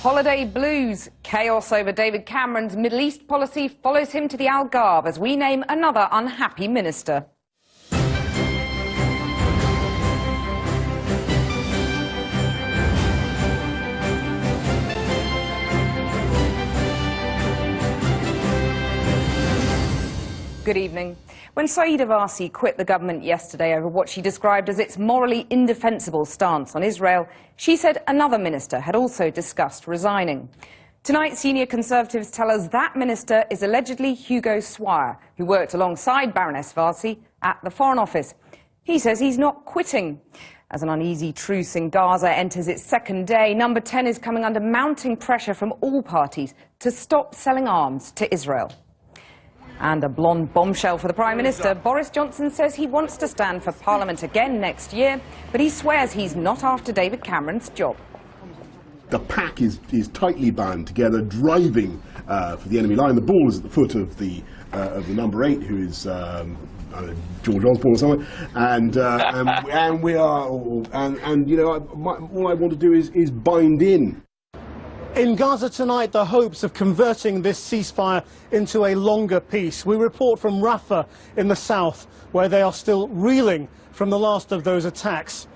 Holiday blues. Chaos over David Cameron's Middle East policy follows him to the Algarve as we name another unhappy minister. Good evening. When Saïda Varsi quit the government yesterday over what she described as its morally indefensible stance on Israel, she said another minister had also discussed resigning. Tonight, senior Conservatives tell us that minister is allegedly Hugo Swire, who worked alongside Baroness Varsi at the Foreign Office. He says he's not quitting. As an uneasy truce in Gaza enters its second day, Number 10 is coming under mounting pressure from all parties to stop selling arms to Israel. And a blonde bombshell for the Prime Minister. Boris Johnson says he wants to stand for Parliament again next year, but he swears he's not after David Cameron's job. The pack is tightly bound together, driving for the enemy line. The ball is at the foot of the number 8, who is George Osborne or something, and we are, and you know, all I want to do is bind in. In Gaza tonight, the hopes of converting this ceasefire into a longer peace. We report from Rafah in the south, where they are still reeling from the last of those attacks.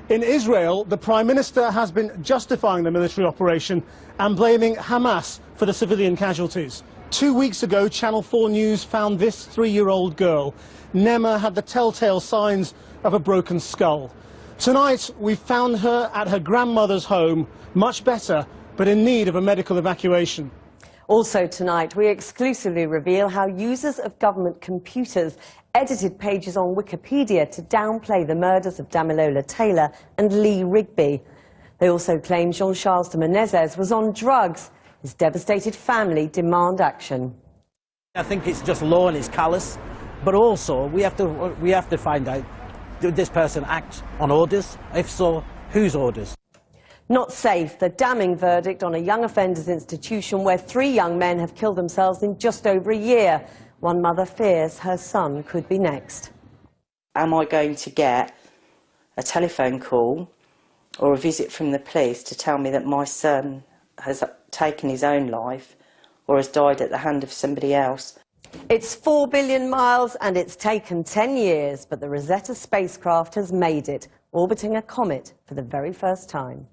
In Israel, the Prime Minister has been justifying the military operation and blaming Hamas for the civilian casualties. 2 weeks ago, Channel 4 News found this 3-year-old girl. Nema had the telltale signs of a broken skull. Tonight, we found her at her grandmother's home, much better, but in need of a medical evacuation. Also tonight, we exclusively reveal how users of government computers edited pages on Wikipedia to downplay the murders of Damilola Taylor and Lee Rigby. They also claim Jean-Charles de Menezes was on drugs. His devastated family demand action. I think it's just law and it's callous, but also we have to find out, did this person act on orders? If so, whose orders? Not safe, the damning verdict on a young offenders institution where 3 young men have killed themselves in just over a year. One mother fears her son could be next. Am I going to get a telephone call or a visit from the police to tell me that my son has taken his own life or has died at the hand of somebody else? It's 4 billion miles and it's taken 10 years, but the Rosetta spacecraft has made it, orbiting a comet for the very first time.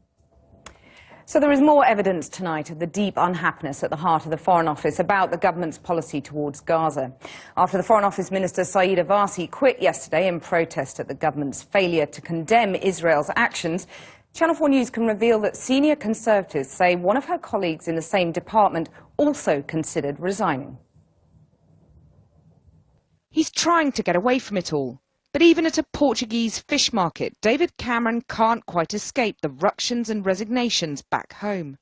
So there is more evidence tonight of the deep unhappiness at the heart of the Foreign Office about the government's policy towards Gaza. After the Foreign Office Minister Saïda Varsi quit yesterday in protest at the government's failure to condemn Israel's actions, Channel 4 News can reveal that senior Conservatives say one of her colleagues in the same department also considered resigning. He's trying to get away from it all. But even at a Portuguese fish market, David Cameron can't quite escape the ructions and resignations back home.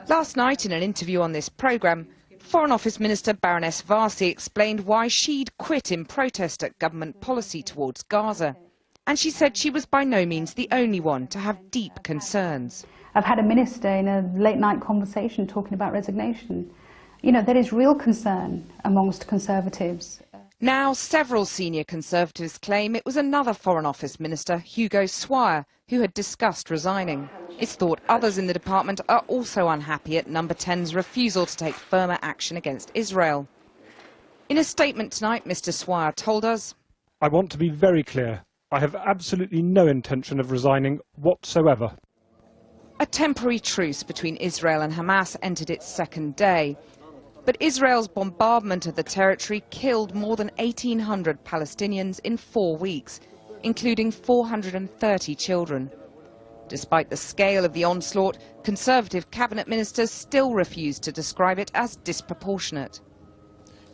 Last night, in an interview on this programme, Foreign Office Minister Baroness Varsi explained why she'd quit in protest at government policy towards Gaza. And she said she was by no means the only one to have deep concerns. I've had a minister in a late-night conversation talking about resignation. You know, there is real concern amongst Conservatives. Now, several senior Conservatives claim it was another Foreign Office Minister, Hugo Swire, who had discussed resigning. It's thought others in the department are also unhappy at Number 10's refusal to take firmer action against Israel. In a statement tonight, Mr. Swire told us, "I want to be very clear. I have absolutely no intention of resigning whatsoever." A temporary truce between Israel and Hamas entered its second day. But Israel's bombardment of the territory killed more than 1,800 Palestinians in 4 weeks, including 430 children. Despite the scale of the onslaught, Conservative cabinet ministers still refused to describe it as disproportionate.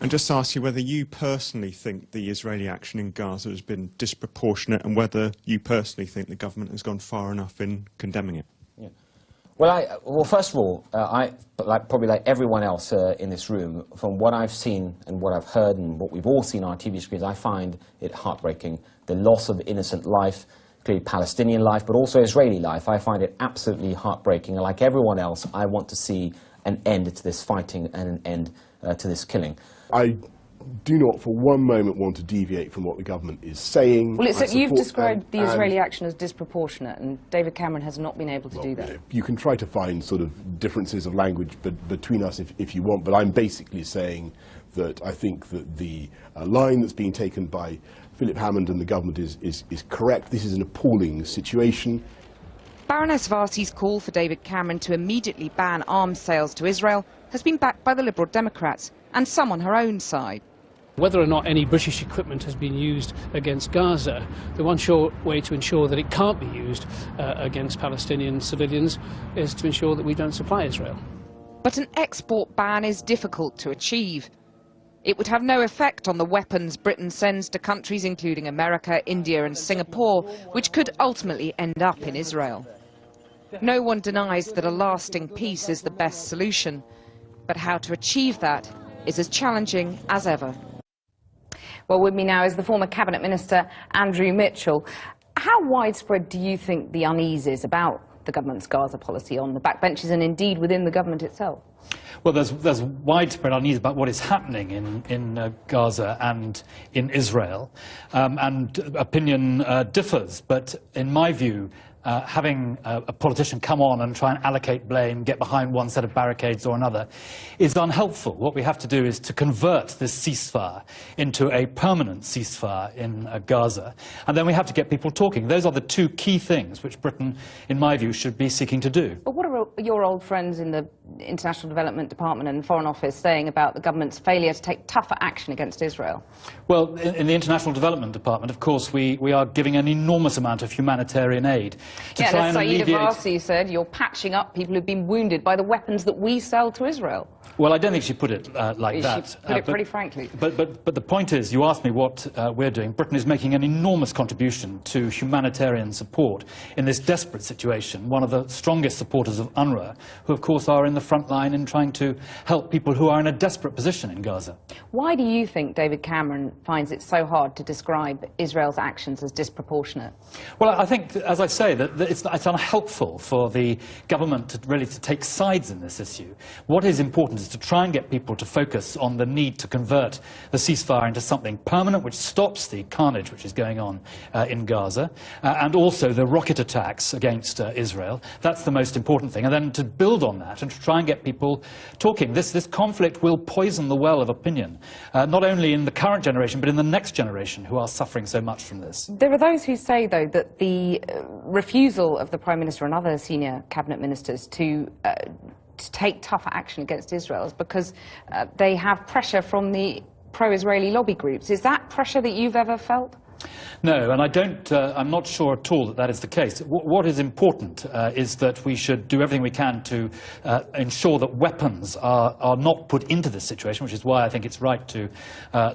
And just ask you whether you personally think the Israeli action in Gaza has been disproportionate and whether you personally think the government has gone far enough in condemning it. Yeah. Well, first of all, probably like everyone else in this room, from what I've seen and what I've heard and what we've all seen on our TV screens, I find it heartbreaking. The loss of innocent life, clearly Palestinian life, but also Israeli life. I find it absolutely heartbreaking. And like everyone else, I want to see an end to this fighting and an end to this killing. I do not for one moment want to deviate from what the government is saying. Well, you've described the Israeli action as disproportionate, and David Cameron has not been able to do that. You can try to find sort of differences of language between us if you want, but I'm basically saying that I think that the line that's being taken by Philip Hammond and the government is correct. This is an appalling situation. Baroness Varsi's call for David Cameron to immediately ban arms sales to Israel has been backed by the Liberal Democrats and some on her own side. Whether or not any British equipment has been used against Gaza, the one sure way to ensure that it can't be used against Palestinian civilians is to ensure that we don't supply Israel. But an export ban is difficult to achieve. It would have no effect on the weapons Britain sends to countries including America, India and Singapore, which could ultimately end up in Israel. No one denies that a lasting peace is the best solution, but how to achieve that is as challenging as ever. Well, with me now is the former Cabinet Minister, Andrew Mitchell. How widespread do you think the unease is about the government's Gaza policy on the backbenches and indeed within the government itself? Well, there's widespread unease about what is happening in Gaza and in Israel, and opinion differs, but in my view, having a politician come on and try and allocate blame, get behind one set of barricades or another, is unhelpful. What we have to do is to convert this ceasefire into a permanent ceasefire in Gaza, and then we have to get people talking. Those are the two key things which Britain, in my view, should be seeking to do. But what are your old friends in the International Development Department and Foreign Office saying about the government's failure to take tougher action against Israel? Well, in the International Development Department, of course, we are giving an enormous amount of humanitarian aid to try and alleviate... Saeed Abbasi said you're patching up people who've been wounded by the weapons that we sell to Israel. Well, I don't think she put it like that. She put it pretty frankly. But the point is, you asked me what we're doing. Britain is making an enormous contribution to humanitarian support in this desperate situation. One of the strongest supporters of UNRWA, who of course are in the front line in trying to help people who are in a desperate position in Gaza. Why do you think David Cameron finds it so hard to describe Israel's actions as disproportionate? Well, I think, as I say, that it's unhelpful for the government to take sides in this issue. What is important is to try and get people to focus on the need to convert the ceasefire into something permanent, which stops the carnage which is going on in Gaza, and also the rocket attacks against Israel. That's the most important thing. And then to build on that and to try and get people talking. This conflict will poison the well of opinion, not only in the current generation, but in the next generation who are suffering so much from this. There are those who say, though, that the refusal of the Prime Minister and other senior cabinet ministers to take tougher action against Israel is because they have pressure from the pro-Israeli lobby groups. Is that pressure that you've ever felt? No, and I'm not sure at all that that is the case. What is important is that we should do everything we can to ensure that weapons are not put into this situation, which is why I think it's right to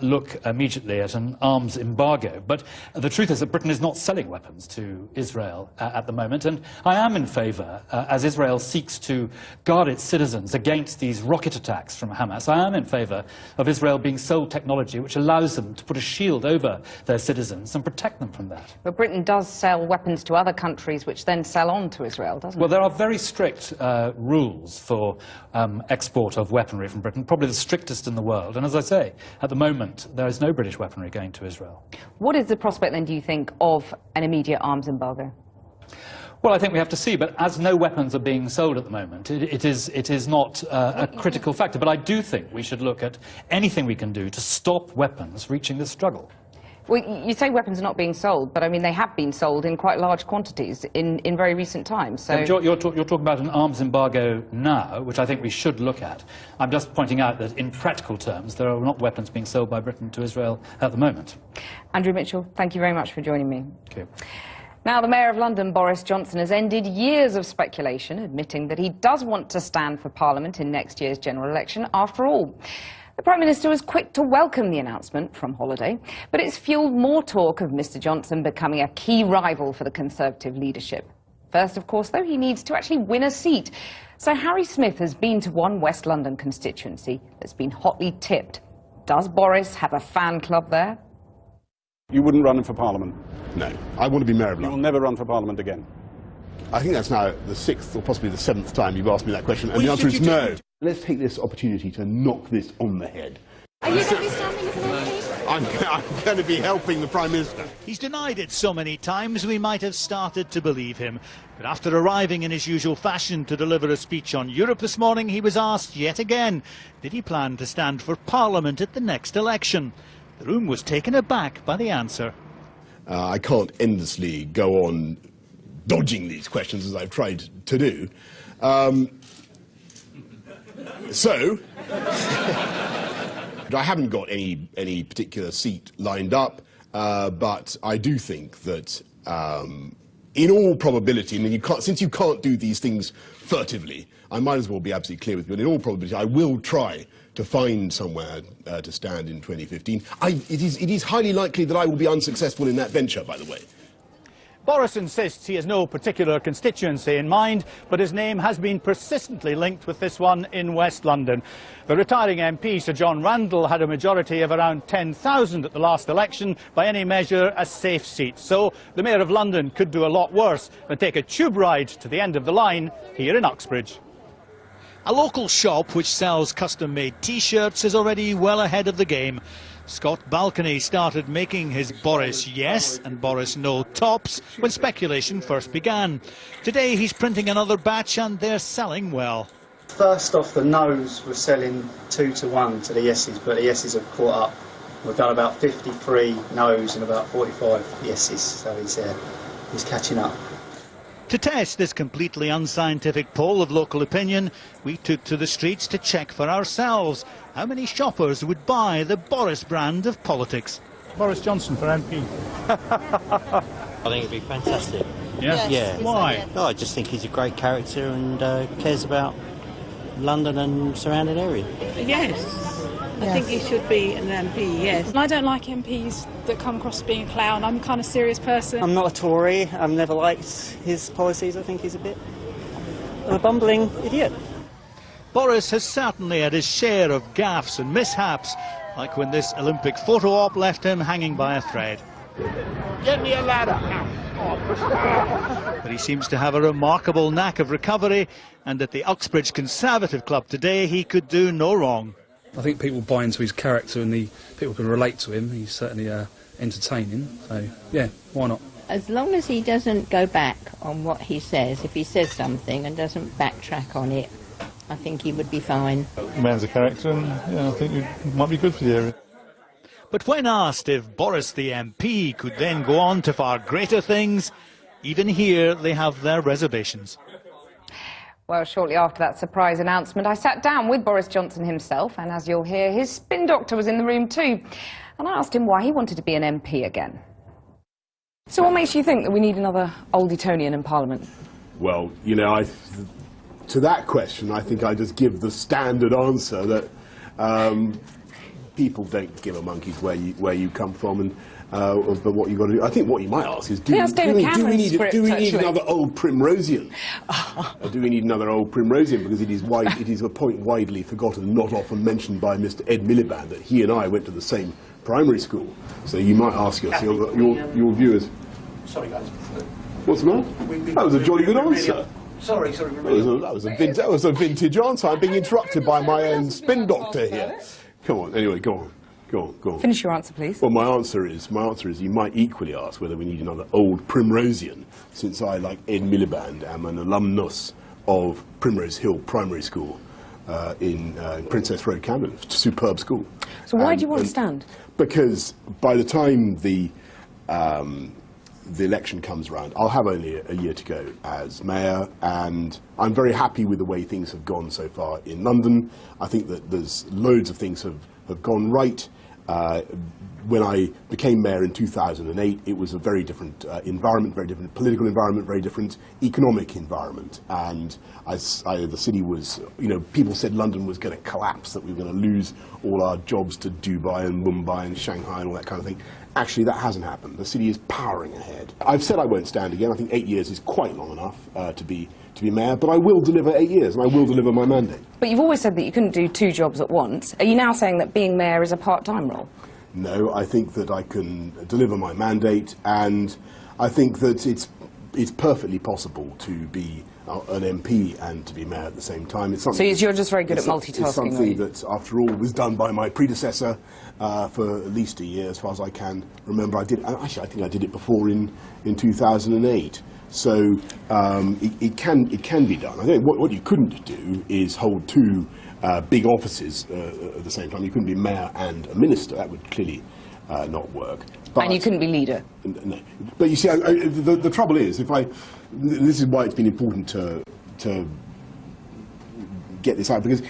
look immediately at an arms embargo. But the truth is that Britain is not selling weapons to Israel at the moment, and I am in favour, as Israel seeks to guard its citizens against these rocket attacks from Hamas, I am in favour of Israel being sold technology which allows them to put a shield over their citizens and protect them from that. But Britain does sell weapons to other countries which then sell on to Israel, doesn't it? Well, there are very strict rules for export of weaponry from Britain, probably the strictest in the world. And as I say, at the moment, there is no British weaponry going to Israel. What is the prospect, then, do you think, of an immediate arms embargo? Well, I think we have to see, but as no weapons are being sold at the moment, it is not a critical factor. But I do think we should look at anything we can do to stop weapons reaching this struggle. Well, you say weapons are not being sold, but I mean they have been sold in quite large quantities in very recent times. So you're talking about an arms embargo now, which I think we should look at. I'm just pointing out that in practical terms there are not weapons being sold by Britain to Israel at the moment. Andrew Mitchell, thank you very much for joining me. Thank you. Now, the Mayor of London, Boris Johnson, has ended years of speculation, admitting that he does want to stand for Parliament in next year's general election after all. The Prime Minister was quick to welcome the announcement from holiday, but it's fuelled more talk of Mr Johnson becoming a key rival for the Conservative leadership. First, of course, though, he needs to actually win a seat. So Harry Smith has been to one West London constituency that's been hotly tipped. Does Boris have a fan club there? You wouldn't run for Parliament? No. I want to be Mayor of London. You will never run for Parliament again? I think that's now the 6th or possibly the 7th time you've asked me that question, and the answer is no. Let's take this opportunity to knock this on the head. Are you going to be standing as an MP? I'm going to be helping the Prime Minister. He's denied it so many times we might have started to believe him. But after arriving in his usual fashion to deliver a speech on Europe this morning, he was asked yet again, did he plan to stand for Parliament at the next election? The room was taken aback by the answer. I can't endlessly go on dodging these questions as I've tried to do. So, I haven't got any particular seat lined up, but I do think that in all probability, and since you can't do these things furtively, I might as well be absolutely clear with you, but in all probability I will try to find somewhere to stand in 2015. It is highly likely that I will be unsuccessful in that venture, by the way. Boris insists he has no particular constituency in mind, but his name has been persistently linked with this one in West London. The retiring MP, Sir John Randall, had a majority of around 10,000 at the last election, by any measure a safe seat. So the Mayor of London could do a lot worse than take a tube ride to the end of the line here in Uxbridge. A local shop which sells custom-made T-shirts is already well ahead of the game. Scott Balcony started making his Boris Yes and Boris No tops when speculation first began. Today he's printing another batch and they're selling well. First off, the no's were selling 2-1 to the yeses, but the yeses have caught up. We've done about 53 no's and about 45 yeses, so he's catching up. To test this completely unscientific poll of local opinion, we took to the streets to check for ourselves how many shoppers would buy the Boris brand of politics. Boris Johnson for MP. I think it'd be fantastic. Yeah? Yeah. Why? Oh, I just think he's a great character and cares about London and surrounding area. Yes. I think he should be an MP, yes. I don't like MPs that come across as being a clown. I'm a kind of serious person. I'm not a Tory. I've never liked his policies. I think he's a bit of a bumbling idiot. Boris has certainly had his share of gaffes and mishaps, like when this Olympic photo op left him hanging by a thread. Get me a ladder. But he seems to have a remarkable knack of recovery, and at the Uxbridge Conservative Club today he could do no wrong. I think people buy into his character and people can relate to him. He's certainly entertaining, so yeah, why not? As long as he doesn't go back on what he says, if he says something and doesn't backtrack on it, I think he would be fine. The man's a character and yeah, I think it might be good for the area. But when asked if Boris the MP could then go on to far greater things, even here they have their reservations. Well, shortly after that surprise announcement, I sat down with Boris Johnson himself, and as you'll hear, his spin doctor was in the room too. And I asked him why he wanted to be an MP again. So what makes you think that we need another old Etonian in Parliament? Well, you know, to that question, I think I just give the standard answer that people don't give a monkey's where you come from and but what you've got to do. I think what you might ask is, do we need another old Primrosian? Do we need another old Primrosian? Because it is a point widely forgotten, not often mentioned by Mr. Ed Miliband, that he and I went to the same primary school. So you might ask us, your viewers. Sorry, guys. What's the matter? That was a jolly good answer. Sorry. That was a vintage answer. I'm being interrupted by my own spin doctor here. Come on, anyway, go on. Go on. Finish your answer, please. Well, my answer is you might equally ask whether we need another old Primrosian, since I, like Ed Miliband, am an alumnus of Primrose Hill Primary School in Princess Road, Camden. Superb school. So why do you want to stand? Because by the time the election comes around, I'll have only a year to go as mayor, and I'm very happy with the way things have gone so far in London. I think that there's loads of things have gone right. When I became mayor in 2008, it was a very different environment, very different political environment, very different economic environment. And the city was, people said London was going to collapse, that we were going to lose all our jobs to Dubai and Mumbai and Shanghai and all that kind of thing. Actually, that hasn't happened. The city is powering ahead. I've said I won't stand again. I think 8 years is quite long enough to be mayor, but I will deliver 8 years, and I will deliver my mandate. But you've always said that you couldn't do two jobs at once. Are you now saying that being mayor is a part-time role? No, I think that I can deliver my mandate, and I think that it's it's perfectly possible to be an MP and to be mayor at the same time. It's so you're just very good at multitasking. It's something that, after all, was done by my predecessor for at least a year, as far as I can remember. I think I did it before in 2008. So it can be done. I think what you couldn't do is hold two big offices at the same time. You couldn't be mayor and a minister. That would clearly not work. But, and you couldn't be leader. No. But you see, the trouble is, this is why it's been important to get this out, because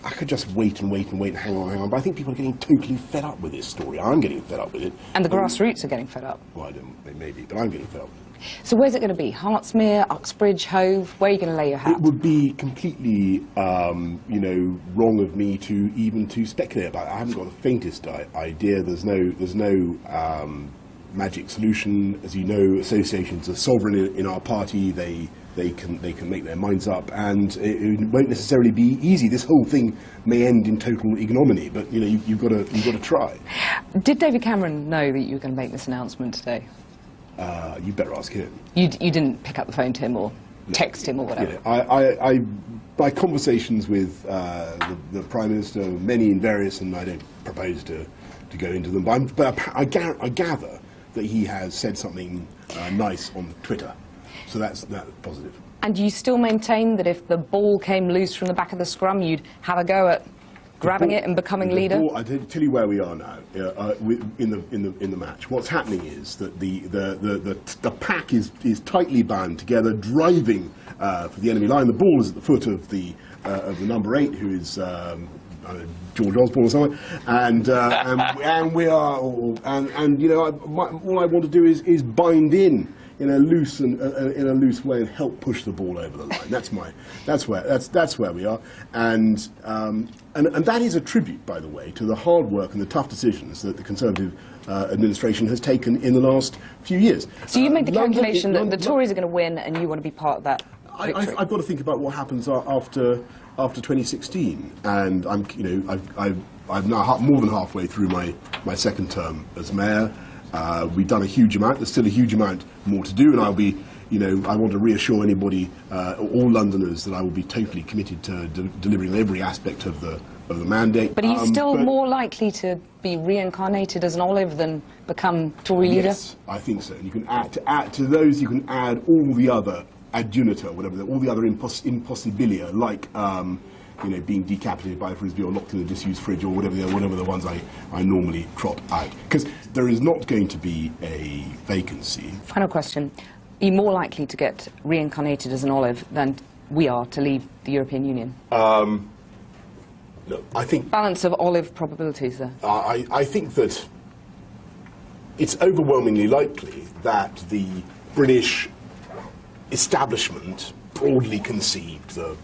I could just wait and hang on. But I think people are getting totally fed up with this story. I'm getting fed up with it. And the grassroots are getting fed up. Well, I don't, maybe, but I'm getting fed up with it. So where's it going to be? Hertsmere, Uxbridge, Hove? Where are you going to lay your hat? It would be completely, wrong of me to even speculate about it. I haven't got the faintest idea. There's no magic solution. As you know, associations are sovereign in our party. They can make their minds up, and it won't necessarily be easy. This whole thing may end in total ignominy, but you've got to try. Did David Cameron know that you were going to make this announcement today? You better ask him. You didn't pick up the phone to him or text him or whatever? Yeah, by conversations with the Prime Minister, many and various, and I don't propose to go into them, but I gather that he has said something nice on Twitter. So that's positive. And you still maintain that if the ball came loose from the back of the scrum, you'd have a go at grabbing it and becoming leader? I'll tell you where we are now in the match. What's happening is that the pack is tightly bound together, driving for the enemy line. The ball is at the foot of the number 8, who is George Osborne or someone, and we are all I want to do is bind in a loose way and help push the ball over the line. That's where we are, and that is a tribute, by the way, to the hard work and the tough decisions that the Conservative administration has taken in the last few years. So you made the calculation that the Tories are going to win, and you want to be part of that victory. I've got to think about what happens after 2016, and I'm now more than halfway through my second term as mayor. We've done a huge amount. There's still a huge amount more to do, and I'll be, I want to reassure anybody, all Londoners, that I will be totally committed to delivering every aspect of the mandate. But are you still more likely to be reincarnated as an Olive than become Tory leader? Yes, I think so. You can add to those. You can add all the other adjunita, whatever, all the other impossibilia, like being decapitated by a frisbee or locked in a disused fridge or whatever the ones I normally trot out. Because there is not going to be a vacancy. Final question. Are you more likely to get reincarnated as an Olive than we are to leave the European Union? No, I think... Balance of Olive probabilities there. I think that it's overwhelmingly likely that the British establishment, broadly conceived, the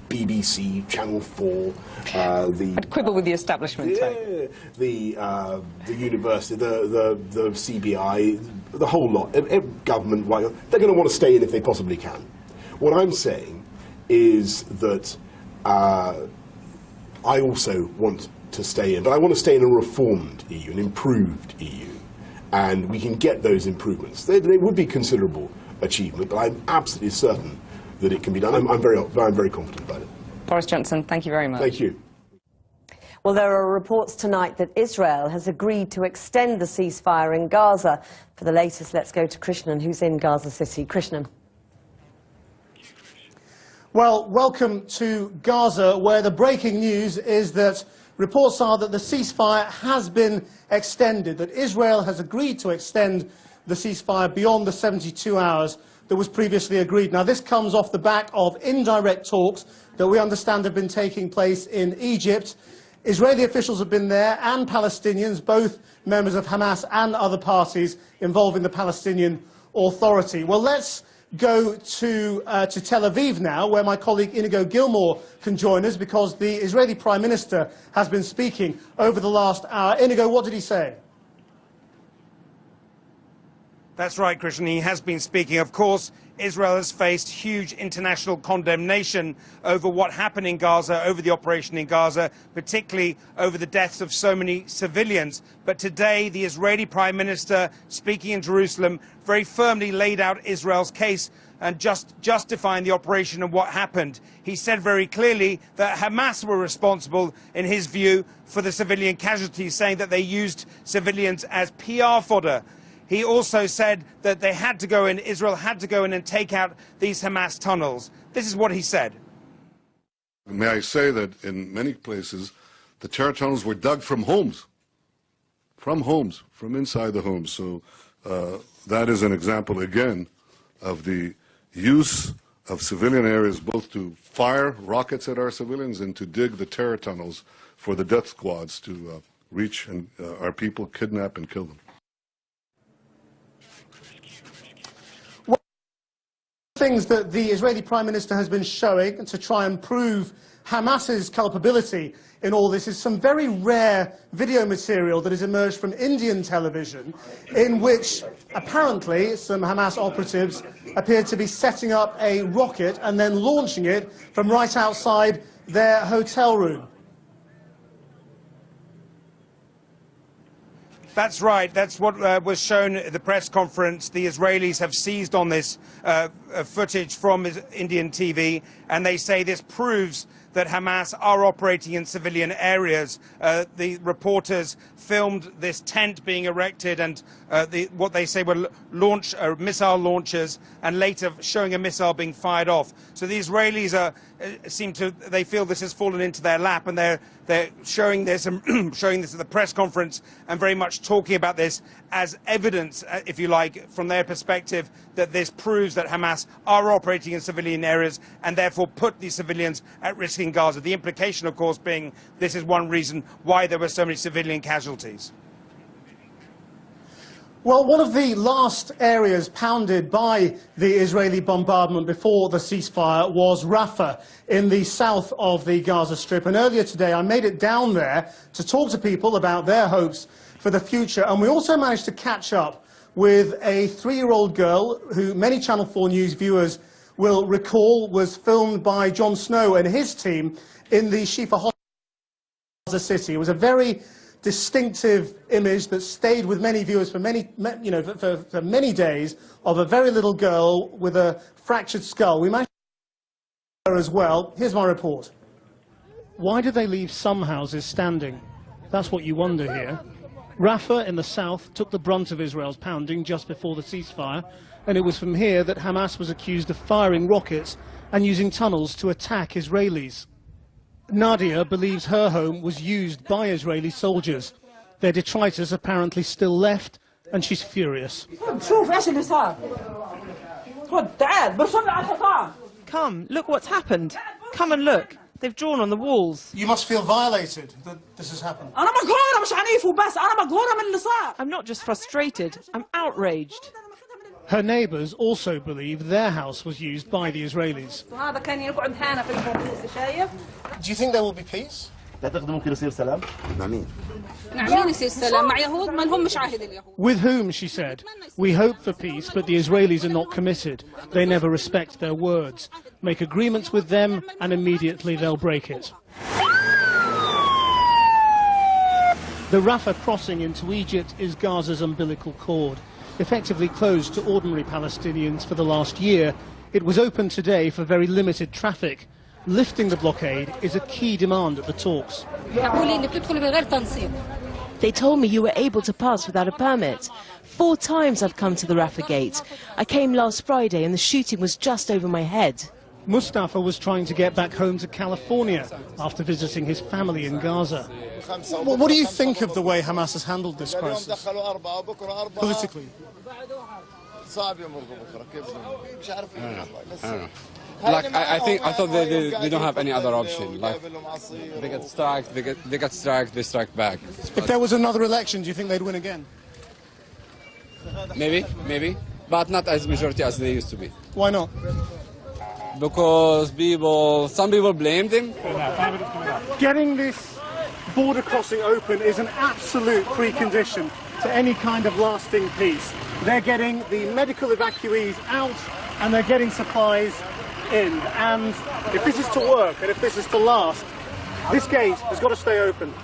BBC, Channel 4, I'd quibble with the establishment. Yeah, the university, the CBI, the whole lot, government, they're going to want to stay in if they possibly can. What I'm saying is that I also want to stay in, but I want to stay in a reformed EU, an improved EU, and we can get those improvements. They would be considerable achievement, but I'm absolutely certain that it can be done. I'm very confident about it. Boris Johnson, thank you very much. Thank you. Well, there are reports tonight that Israel has agreed to extend the ceasefire in Gaza. For the latest, let's go to Krishnan, who's in Gaza City. Krishnan. Well, welcome to Gaza, where the breaking news is that reports are that the ceasefire has been extended, that Israel has agreed to extend the ceasefire beyond the 72 hours that was previously agreed. Now, this comes off the back of indirect talks that we understand have been taking place in Egypt. Israeli officials have been there, and Palestinians, both members of Hamas and other parties involved in the Palestinian Authority. Well, let's go to Tel Aviv now, where my colleague Inigo Gilmore can join us, because the Israeli Prime Minister has been speaking over the last hour. Inigo, what did he say? That's right, Christian. He has been speaking. Of course, Israel has faced huge international condemnation over what happened in Gaza, over the operation in Gaza, particularly over the deaths of so many civilians. But today, the Israeli Prime Minister, speaking in Jerusalem, very firmly laid out Israel's case and justifying the operation and what happened. He said very clearly that Hamas were responsible, in his view, for the civilian casualties, saying that they used civilians as PR fodder. He also said that they had to go in, Israel had to go in and take out these Hamas tunnels. This is what he said. May I say that in many places, the terror tunnels were dug from homes, from inside the homes. So that is an example, again, of the use of civilian areas both to fire rockets at our civilians and to dig the terror tunnels for the death squads to reach our people, kidnap and kill them. Things that the Israeli Prime Minister has been showing to try and prove Hamas's culpability in all this is some very rare video material that has emerged from Indian television in which apparently some Hamas operatives appeared to be setting up a rocket and then launching it from right outside their hotel room. That's right. That's what was shown at the press conference. The Israelis have seized on this footage from Indian TV, and they say this proves that Hamas are operating in civilian areas. The reporters filmed this tent being erected and what they say were missile launchers, and later showing a missile being fired off. So the Israelis they feel this has fallen into their lap, and they're showing this and showing this at the press conference and very much talking about this as evidence, if you like, from their perspective, that this proves that Hamas are operating in civilian areas and therefore put these civilians at risk in Gaza. The implication, of course, being this is one reason why there were so many civilian casualties. Well, one of the last areas pounded by the Israeli bombardment before the ceasefire was Rafah in the south of the Gaza Strip. And earlier today I made it down there to talk to people about their hopes for the future. And we also managed to catch up with a 3-year-old girl who many Channel 4 News viewers will recall was filmed by Jon Snow and his team in the Shifa hospital in Gaza City. It was a very distinctive image that stayed with many viewers for for many days, of a very little girl with a fractured skull. We managed to her as well. Here's my report. Why did they leave some houses standing? That's what you wonder here. Rafah in the south took the brunt of Israel's pounding just before the ceasefire, and it was from here that Hamas was accused of firing rockets and using tunnels to attack Israelis. Nadia believes her home was used by Israeli soldiers. Their detritus apparently still left, and she's furious. Come, look what's happened. Come and look. They've drawn on the walls. You must feel violated that this has happened. I'm not just frustrated, I'm outraged. Her neighbours also believe their house was used by the Israelis. Do you think there will be peace? With whom, she said. We hope for peace, but the Israelis are not committed. They never respect their words. Make agreements with them, and immediately they'll break it. The Rafah crossing into Egypt is Gaza's umbilical cord. Effectively closed to ordinary Palestinians for the last year, it was open today for very limited traffic. Lifting the blockade is a key demand at the talks. They told me you were able to pass without a permit. 4 times I've come to the Rafah gate. I came last Friday and the shooting was just over my head. Mustafa was trying to get back home to California after visiting his family in Gaza. What do you think of the way Hamas has handled this crisis, politically? I thought they don't have any other option. Like, they get struck, they strike back. If there was another election, do you think they'd win again? Maybe, but not as majority as they used to be. Why not? Because some people blame them. Getting this border crossing open is an absolute precondition to any kind of lasting peace. They're getting the medical evacuees out and they're getting supplies in. And if this is to work and if this is to last, this gate has got to stay open.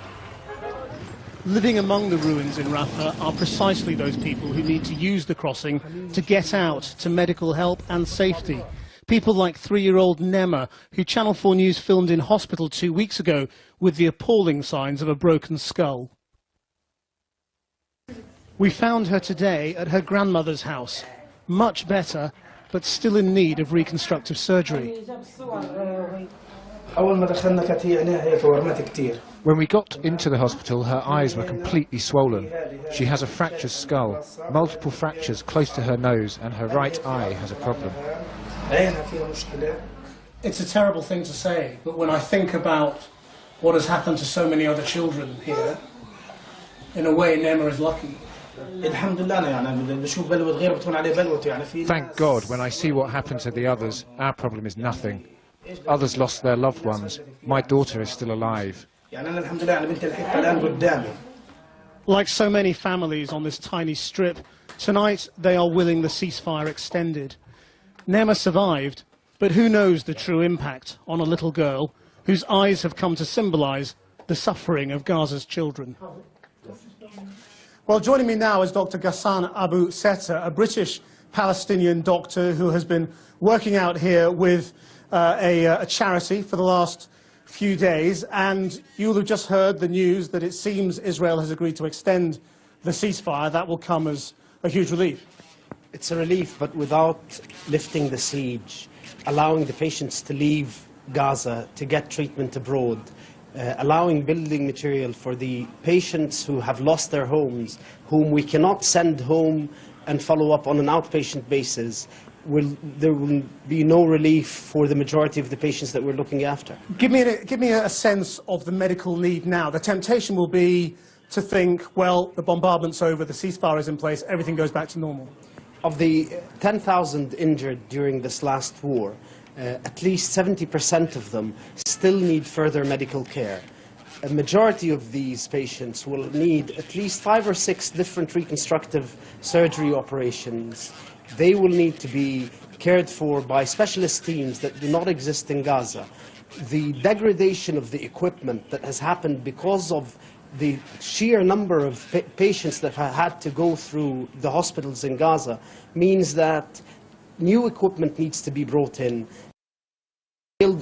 Living among the ruins in Rafah are precisely those people who need to use the crossing to get out to medical help and safety. People like 3-year-old Nema, who Channel 4 News filmed in hospital 2 weeks ago with the appalling signs of a broken skull. We found her today at her grandmother's house, much better, but still in need of reconstructive surgery. When we got into the hospital, her eyes were completely swollen. She has a fractured skull, multiple fractures close to her nose, and her right eye has a problem. It's a terrible thing to say, but when I think about what has happened to so many other children here, in a way, Nema is lucky. Thank God, when I see what happened to the others, our problem is nothing. Others lost their loved ones. My daughter is still alive. Like so many families on this tiny strip, tonight they are willing the ceasefire extended. Nema survived, but who knows the true impact on a little girl whose eyes have come to symbolize the suffering of Gaza's children. Well, joining me now is Dr. Ghassan Abu Setta, a British Palestinian doctor who has been working out here with a charity for the last few days, and you'll have just heard the news that it seems Israel has agreed to extend the ceasefire. That will come as a huge relief. It's a relief, but without lifting the siege, allowing the patients to leave Gaza to get treatment abroad, allowing building material for the patients who have lost their homes, whom we cannot send home and follow up on an outpatient basis. There will be no relief for the majority of the patients that we're looking after. Give me a sense of the medical need now. The temptation will be to think, well, the bombardment's over, the ceasefire is in place, everything goes back to normal. Of the 10,000 injured during this last war, at least 70% of them still need further medical care. A majority of these patients will need at least 5 or 6 different reconstructive surgery operations. They will need to be cared for by specialist teams that do not exist in Gaza. The degradation of the equipment that has happened because of the sheer number of patients that have had to go through the hospitals in Gaza means that new equipment needs to be brought in.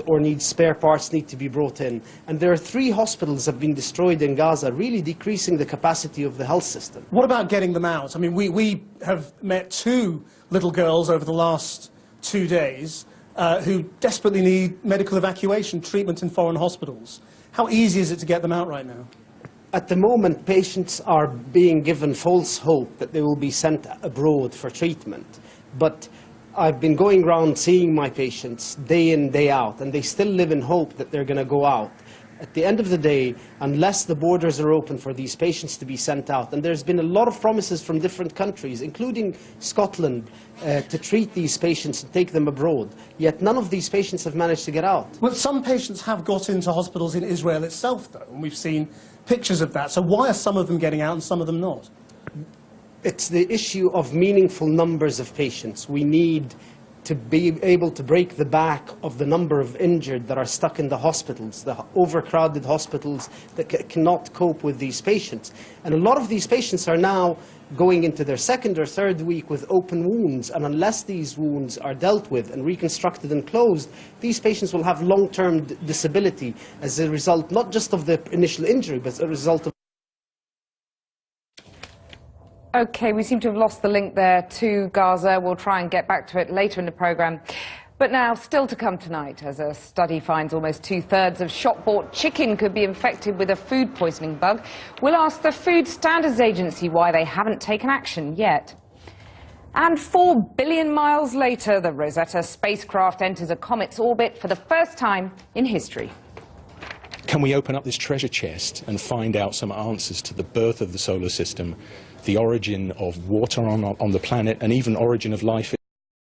Or needs spare parts need to be brought in. And there are 3 hospitals that have been destroyed in Gaza, really decreasing the capacity of the health system. What about getting them out? I mean, we have met 2 little girls over the last 2 days who desperately need medical evacuation treatment in foreign hospitals. How easy is it to get them out right now? At the moment, patients are being given false hope that they will be sent abroad for treatment. But I've been going around seeing my patients day in, day out, and they still live in hope that they're going to go out. At the end of the day, unless the borders are open for these patients to be sent out, and there's been a lot of promises from different countries, including Scotland, to treat these patients and take them abroad, yet none of these patients have managed to get out. Well, some patients have got into hospitals in Israel itself, though, and we've seen pictures of that. So why are some of them getting out and some of them not? It's the issue of meaningful numbers of patients. We need to be able to break the back of the number of injured that are stuck in the hospitals, the overcrowded hospitals that cannot cope with these patients. And a lot of these patients are now going into their 2nd or 3rd week with open wounds, and unless these wounds are dealt with and reconstructed and closed, these patients will have long-term disability as a result not just of the initial injury, but as a result of... OK, we seem to have lost the link there to Gaza. We'll try and get back to it later in the programme. But now, still to come tonight, as a study finds almost 2/3 of shop-bought chicken could be infected with a food poisoning bug. We'll ask the Food Standards Agency why they haven't taken action yet. And 4 billion miles later, the Rosetta spacecraft enters a comet's orbit for the first time in history. Can we open up this treasure chest and find out some answers to the birth of the solar system, the origin of water on the planet, and even origin of life?